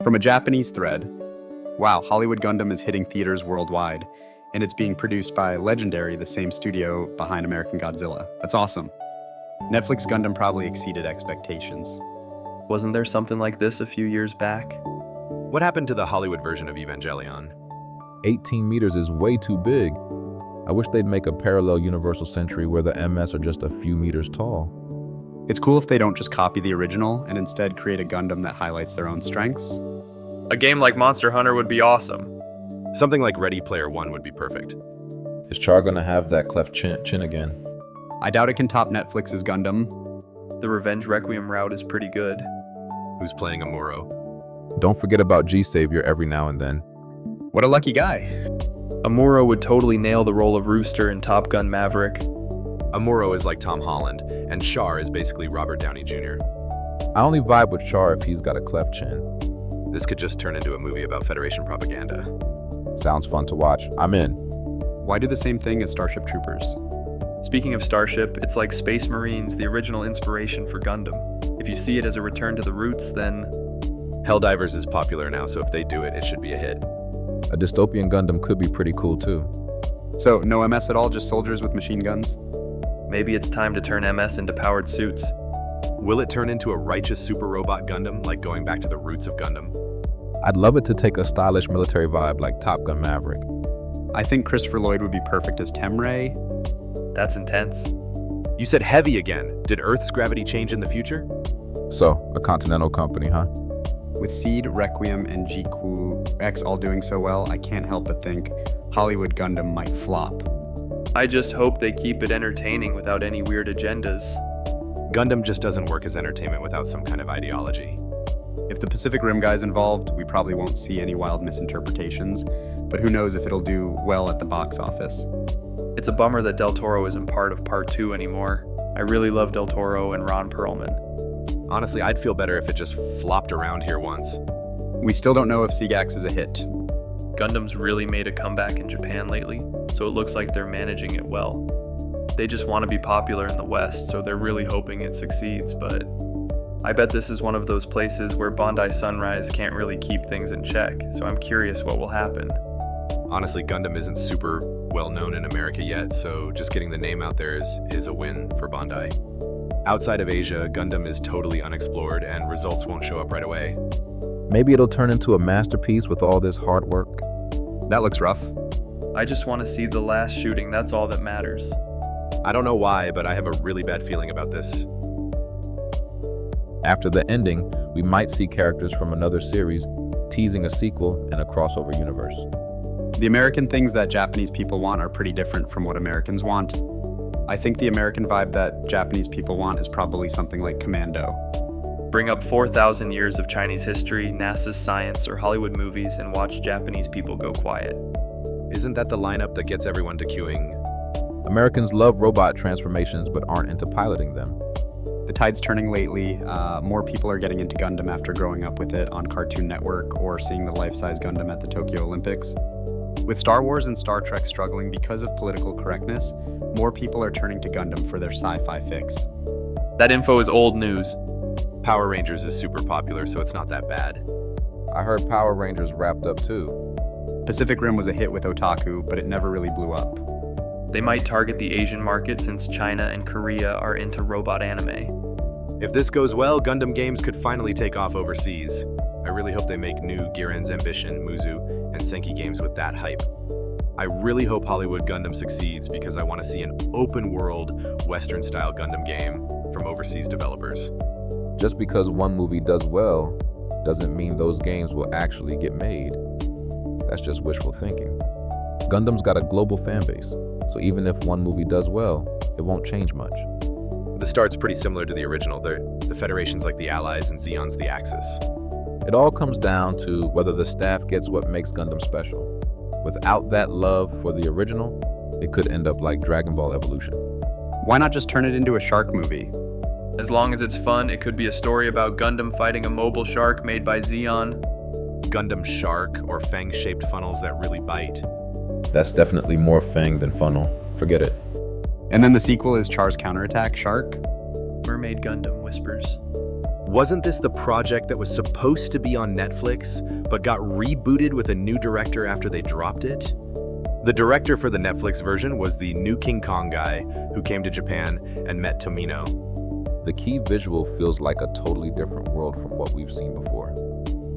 From a Japanese thread, wow, Hollywood Gundam is hitting theaters worldwide, and it's being produced by Legendary, the same studio behind American Godzilla. That's awesome. Netflix Gundam probably exceeded expectations. Wasn't there something like this a few years back? What happened to the Hollywood version of Evangelion? 18 meters is way too big. I wish they'd make a parallel universal century where the MS are just a few meters tall. It's cool if they don't just copy the original and instead create a Gundam that highlights their own strengths. A game like Monster Hunter would be awesome. Something like Ready Player One would be perfect. Is Char gonna have that cleft chin again? I doubt it can top Netflix's Gundam. The Revenge Requiem route is pretty good. Who's playing Amuro? Don't forget about G-Savior every now and then. What a lucky guy. Amuro would totally nail the role of Rooster in Top Gun Maverick. Amuro is like Tom Holland, and Char is basically Robert Downey Jr. I only vibe with Char if he's got a cleft chin. This could just turn into a movie about Federation propaganda. Sounds fun to watch. I'm in. Why do the same thing as Starship Troopers? Speaking of Starship, it's like Space Marines, the original inspiration for Gundam. If you see it as a return to the roots, then... Helldivers is popular now, so if they do it, it should be a hit. A dystopian Gundam could be pretty cool too. So, no MS at all, just soldiers with machine guns? Maybe it's time to turn MS into powered suits. Will it turn into a righteous super robot Gundam, like going back to the roots of Gundam? I'd love it to take a stylish military vibe like Top Gun Maverick. I think Christopher Lloyd would be perfect as Temray. That's intense. You said heavy again. Did Earth's gravity change in the future? So, a continental company, huh? With Seed, Requiem, and GQ-X all doing so well, I can't help but think Hollywood Gundam might flop. I just hope they keep it entertaining without any weird agendas. Gundam just doesn't work as entertainment without some kind of ideology. If the Pacific Rim guy's involved, we probably won't see any wild misinterpretations, but who knows if it'll do well at the box office. It's a bummer that Del Toro isn't part of Part 2 anymore. I really love Del Toro and Ron Perlman. Honestly, I'd feel better if it just flopped around here once. We still don't know if Seagax is a hit. Gundam's really made a comeback in Japan lately, so it looks like they're managing it well. They just want to be popular in the West, so they're really hoping it succeeds, but I bet this is one of those places where Bandai Sunrise can't really keep things in check, so I'm curious what will happen. Honestly, Gundam isn't super well known in America yet, so just getting the name out there is a win for Bandai. Outside of Asia, Gundam is totally unexplored and results won't show up right away. Maybe it'll turn into a masterpiece with all this hard work. That looks rough. I just want to see the last shooting, that's all that matters. I don't know why, but I have a really bad feeling about this. After the ending, we might see characters from another series teasing a sequel in a crossover universe. The American things that Japanese people want are pretty different from what Americans want. I think the American vibe that Japanese people want is probably something like Commando. Bring up 4,000 years of Chinese history, NASA's science, or Hollywood movies and watch Japanese people go quiet. Isn't that the lineup that gets everyone to queuing? Americans love robot transformations but aren't into piloting them. The tide's turning lately. More people are getting into Gundam after growing up with it on Cartoon Network or seeing the life-size Gundam at the Tokyo Olympics. With Star Wars and Star Trek struggling because of political correctness, more people are turning to Gundam for their sci-fi fix. That info is old news. Power Rangers is super popular, so it's not that bad. I heard Power Rangers wrapped up too. Pacific Rim was a hit with otaku, but it never really blew up. They might target the Asian market since China and Korea are into robot anime. If this goes well, Gundam games could finally take off overseas. I really hope they make new Giren's Ambition, Muzu, and Senki games with that hype. I really hope Hollywood Gundam succeeds because I want to see an open-world, Western-style Gundam game from overseas developers. Just because one movie does well doesn't mean those games will actually get made. That's just wishful thinking. Gundam's got a global fan base, so even if one movie does well, it won't change much. The start's pretty similar to the original. The Federation's like the Allies and Zeon's the Axis. It all comes down to whether the staff gets what makes Gundam special. Without that love for the original, it could end up like Dragon Ball Evolution. Why not just turn it into a shark movie? As long as it's fun, it could be a story about Gundam fighting a mobile shark made by Zeon. Gundam Shark or fang-shaped funnels that really bite. That's definitely more Fang than Funnel. Forget it. And then the sequel is Char's Counterattack Shark. Mermaid Gundam whispers. Wasn't this the project that was supposed to be on Netflix, but got rebooted with a new director after they dropped it? The director for the Netflix version was the new King Kong guy who came to Japan and met Tomino. The key visual feels like a totally different world from what we've seen before.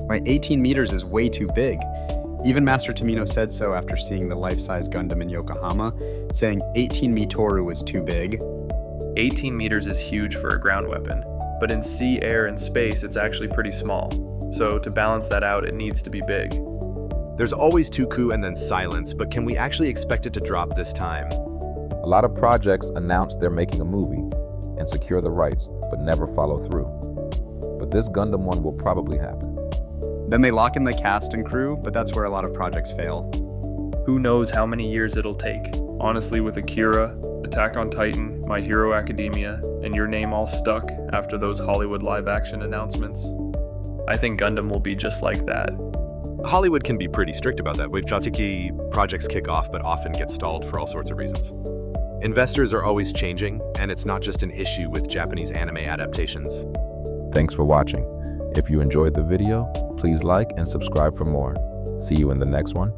Right, 18 meters is way too big. Even Master Tomino said so after seeing the life-size Gundam in Yokohama, saying 18 Mitoru was too big. 18 meters is huge for a ground weapon, but in sea, air, and space it's actually pretty small. So to balance that out, it needs to be big. There's always Tuku and then silence, but can we actually expect it to drop this time? A lot of projects announce they're making a movie and secure the rights, but never follow through. But this Gundam one will probably happen. Then they lock in the cast and crew, but that's where a lot of projects fail. Who knows how many years it'll take? Honestly, with Akira, Attack on Titan, My Hero Academia, and Your Name all stuck after those Hollywood live-action announcements, I think Gundam will be just like that. Hollywood can be pretty strict about that. Jatiki projects kick off but often get stalled for all sorts of reasons. Investors are always changing, and it's not just an issue with Japanese anime adaptations. Thanks for watching. If you enjoyed the video, please like and subscribe for more. See you in the next one.